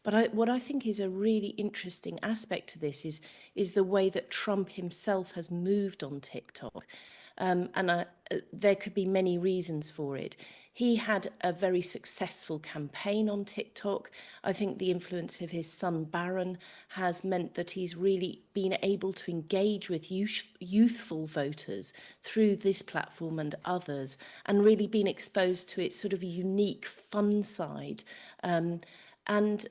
But what I think is a really interesting aspect to this is the way that Trump himself has moved on TikTok. There could be many reasons for it. He had a very successful campaign on TikTok. I think the influence of his son Barron has meant that he's really been able to engage with youthful voters through this platform and others, and really been exposed to its sort of unique fun side. And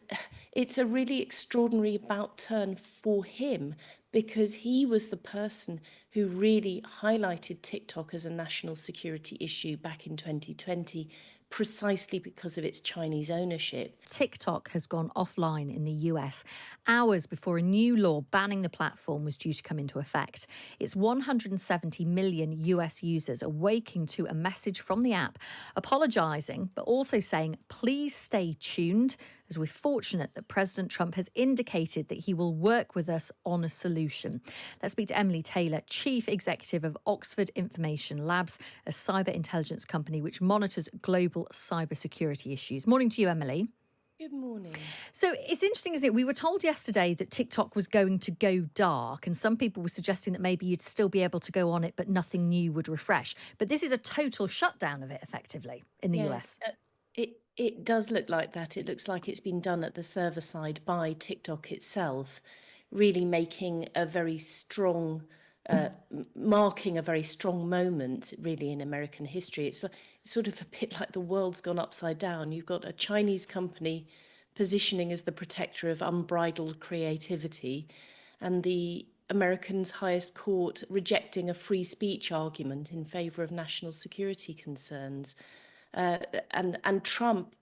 it's a really extraordinary about turn for him, because he was the person who really highlighted TikTok as a national security issue back in 2020, precisely because of its Chinese ownership. TikTok has gone offline in the US hours before a new law banning the platform was due to come into effect. Its 170 million US users are waking to a message from the app apologising, but also saying, please stay tuned, as we're fortunate that President Trump has indicated that he will work with us on a solution. Let's speak to Emily Taylor, Chief Executive of Oxford Information Labs, a cyber intelligence company which monitors global cybersecurity issues. Morning to you, Emily. Good morning. So it's interesting, isn't it? We were told yesterday that TikTok was going to go dark, and some people were suggesting that maybe you'd still be able to go on it, but nothing new would refresh. But this is a total shutdown of it, effectively, in the US. It does look like that. It looks like it's been done at the server side by TikTok itself, really making a very strong, marking a very strong moment, really, in American history. It's sort of a bit like the world's gone upside down. You've got a Chinese company positioning as the protector of unbridled creativity, and the Americans' highest court rejecting a free speech argument in favour of national security concerns. And Trump,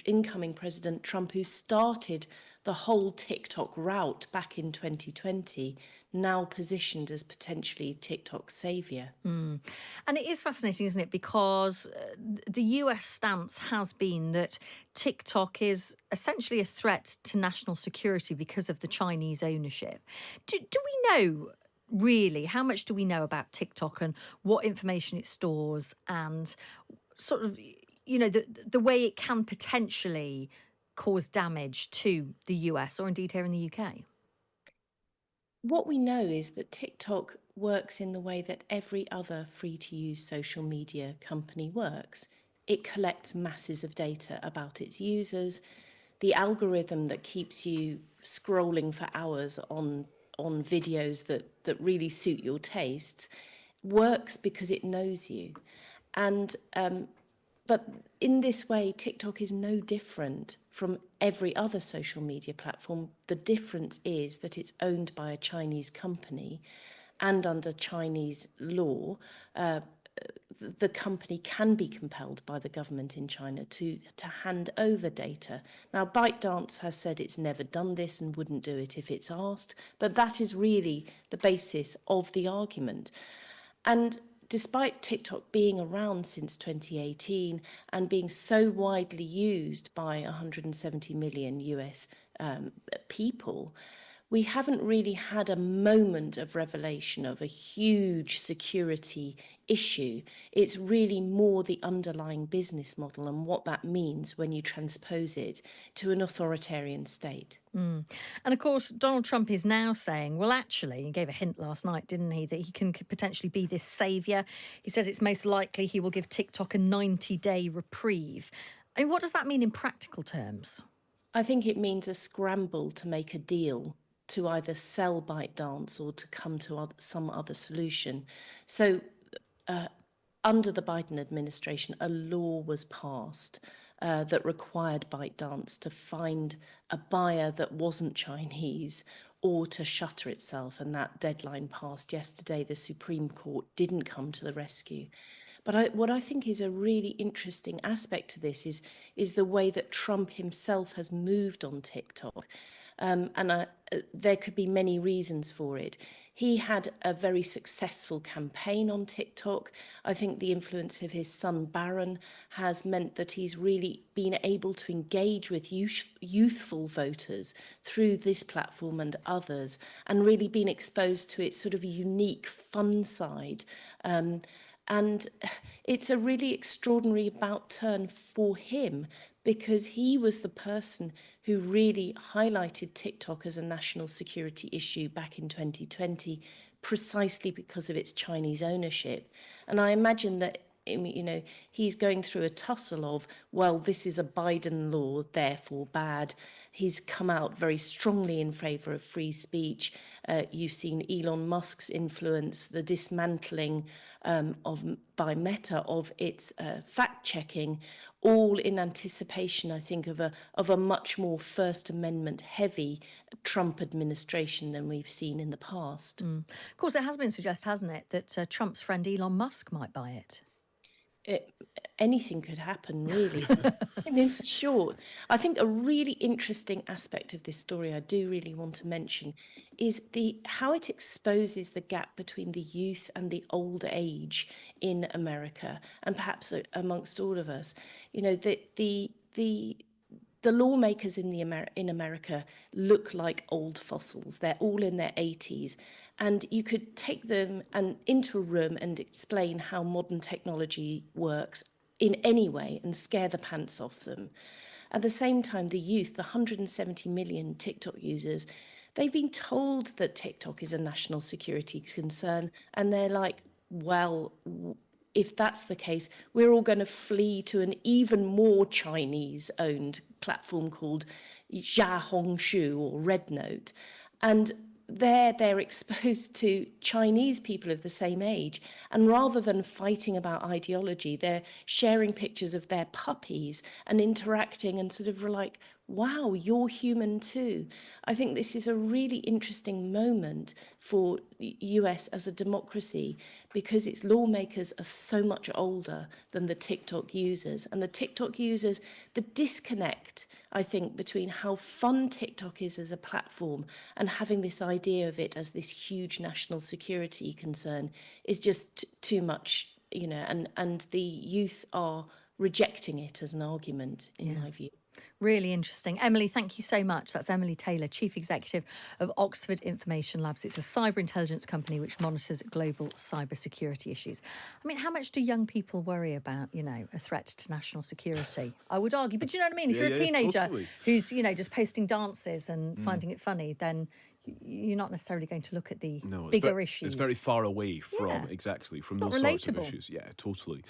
incoming President Trump, who started the whole TikTok route back in 2020, now positioned as potentially TikTok's saviour. And it is fascinating, isn't it? Because the US stance has been that TikTok is essentially a threat to national security because of the Chinese ownership. Do we know, really, how much do we know about TikTok and what information it stores, and sort of, the way it can potentially cause damage to the US or indeed here in the UK? What we know is that TikTok works in the way that every other free-to-use social media company works. It collects masses of data about its users. The algorithm that keeps you scrolling for hours on videos that really suit your tastes works because it knows you. But in this way, TikTok is no different from every other social media platform. The difference is that it's owned by a Chinese company, and under Chinese law, the company can be compelled by the government in China to hand over data. Now, ByteDance has said it's never done this and wouldn't do it if it's asked, but that is really the basis of the argument. And despite TikTok being around since 2018 and being so widely used by 170 million US people, we haven't really had a moment of revelation of a huge security issue. It's really more the underlying business model and what that means when you transpose it to an authoritarian state. And of course, Donald Trump is now saying, well, actually, he gave a hint last night, didn't he, that he can potentially be this saviour. He says it's most likely he will give TikTok a 90-day reprieve. I mean, what does that mean in practical terms? I think it means a scramble to make a deal to either sell ByteDance or to come to some other solution. So under the Biden administration, a law was passed that required ByteDance to find a buyer that wasn't Chinese or to shutter itself, and that deadline passed yesterday. The Supreme Court didn't come to the rescue. But what I think is a really interesting aspect to this is the way that Trump himself has moved on TikTok. There could be many reasons for it. He had a very successful campaign on TikTok. I think the influence of his son Barron has meant that he's really been able to engage with youthful voters through this platform and others, and really been exposed to its sort of unique fun side. And it's a really extraordinary about turn for him, because he was the person who really highlighted TikTok as a national security issue back in 2020, precisely because of its Chinese ownership. And I imagine that, you know, he's going through a tussle of, well, this is a Biden law, therefore bad. He's come out very strongly in favour of free speech. You've seen Elon Musk's influence, the dismantling by Meta of its fact checking, all in anticipation, I think, of a much more First Amendment heavy Trump administration than we've seen in the past. Of course, it has been suggested, hasn't it, that Trump's friend Elon Musk might buy it. Anything could happen, really. In short, I think a really interesting aspect of this story I do really want to mention is how it exposes the gap between the youth and the old age in America, and perhaps amongst all of us. You know, the lawmakers in America look like old fossils. They're all in their 80s. And you could take them into a room and explain how modern technology works in any way and scare the pants off them. At the same time, the youth, the 170 million TikTok users, they've been told that TikTok is a national security concern. And they're like, well, if that's the case, we're all going to flee to an even more Chinese-owned platform called Xiaohongshu or RedNote. And they're exposed to Chinese people of the same age. And rather than fighting about ideology, they're sharing pictures of their puppies and interacting and sort of like, wow, you're human too. I think this is a really interesting moment for US as a democracy because its lawmakers are so much older than the TikTok users. And the TikTok users, the disconnect, I think, between how fun TikTok is as a platform and having this idea of it as this huge national security concern is just too much, you know, and the youth are rejecting it as an argument, in my view. Really interesting. Emily, thank you so much. That's Emily Taylor, Chief Executive of Oxford Information Labs. It's a cyber intelligence company which monitors global cyber security issues. I mean, how much do young people worry about, you know, a threat to national security? I would argue. But you know what I mean? If you're a teenager totally. who's, you know, just posting dances and finding it funny, then you're not necessarily going to look at the bigger issues. It's very far away from, Yeah. exactly, from Not those sorts of relatable. issues. Yeah, totally.